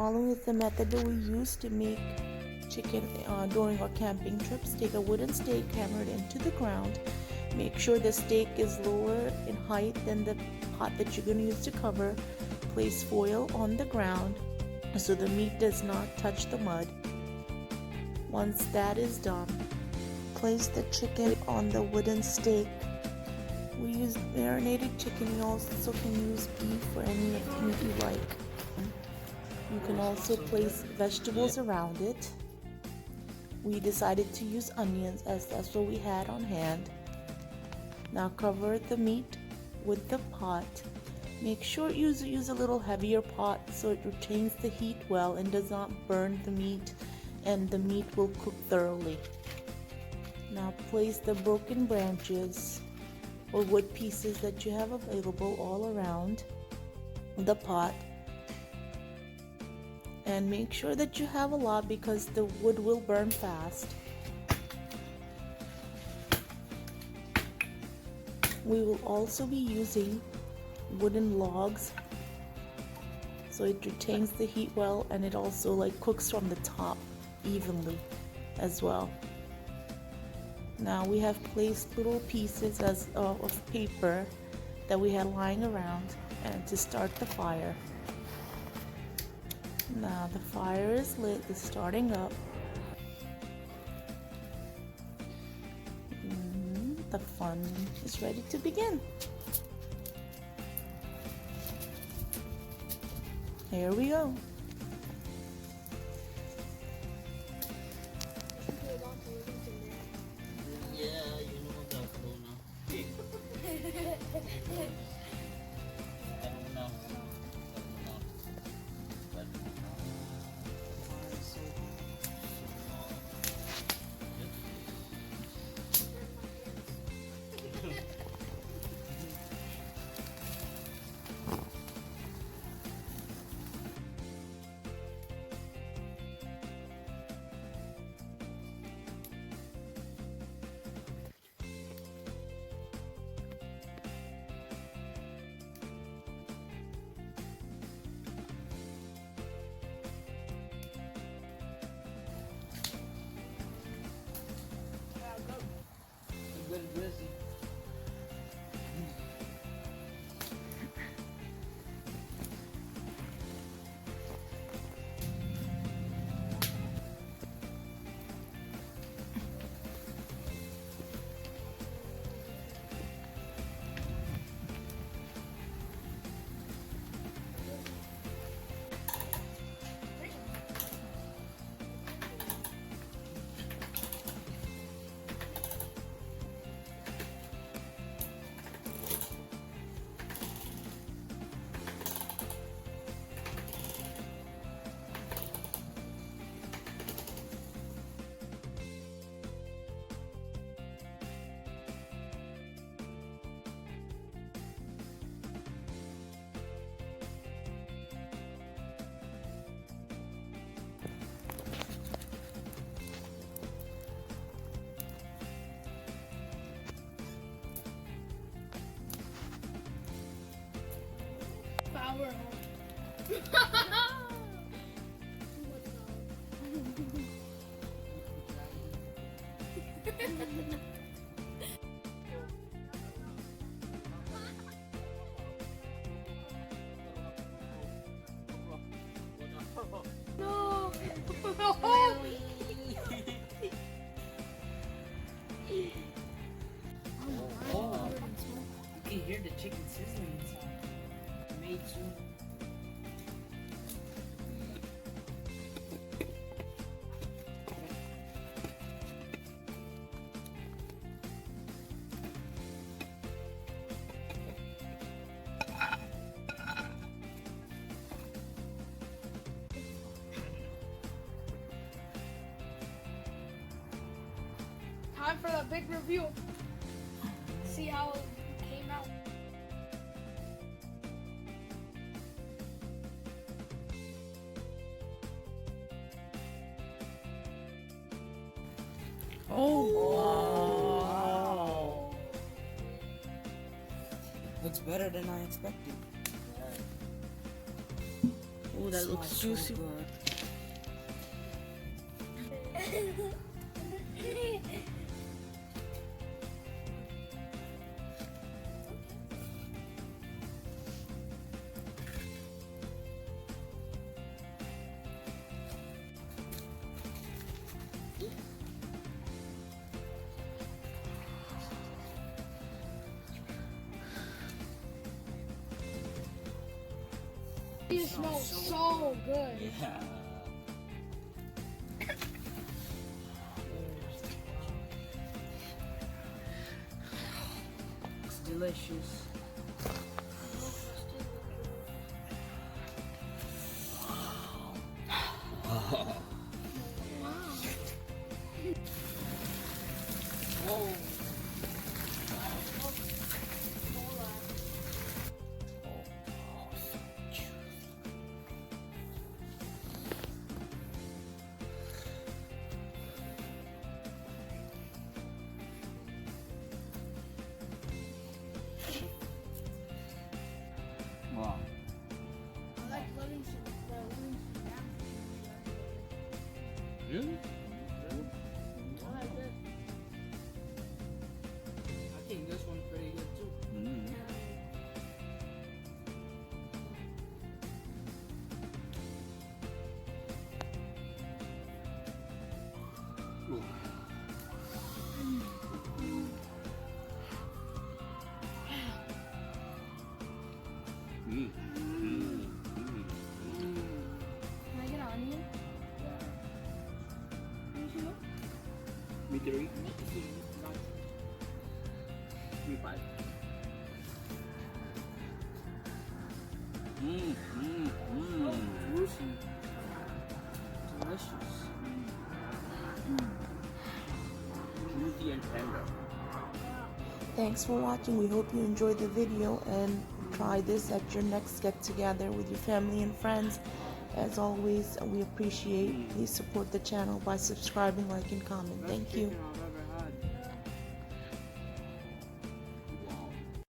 Follow the method that we use to make chicken during our camping trips. Take a wooden stake, hammer it into the ground. Make sure the stake is lower in height than the pot that you're going to use to cover. Place foil on the ground so the meat does not touch the mud. Once that is done, place the chicken on the wooden stake. We use marinated chicken. You also can use beef or any meat you like. You can also place vegetables around it. We decided to use onions as that's what we had on hand. Now cover the meat with the pot. Make sure you use a little heavier pot so it retains the heat well and does not burn the meat, and the meat will cook thoroughly. Now place the broken branches or wood pieces that you have available all around the pot, and make sure that you have a lot because the wood will burn fast. We will also be using wooden logs so it retains the heat well, and it also cooks from the top evenly as well. Now we have placed little pieces of paper that we had lying around and to start the fire. Now the fire is lit, it's starting up. The fun is ready to begin. Here we go. Power No. Oh, you can hear the chicken sizzling inside. Made soon. Time for the big review. See how it came out. Oh, wow. Looks better than I expected. Oh, that looks Smells so juicy. good. It smells so good. Yeah. It's delicious. Whoa. Wow. I like Livingston. Really? I like it. I think this one's pretty good too. Can I get an onion? You too? Me three. Me five. Juicy. Delicious. Juicy and tender. Thanks for watching. We hope you enjoyed the video and try this at your next get together with your family and friends. As always, we appreciate. Please support the channel by subscribing, like, and comment. Thank you. Chicken,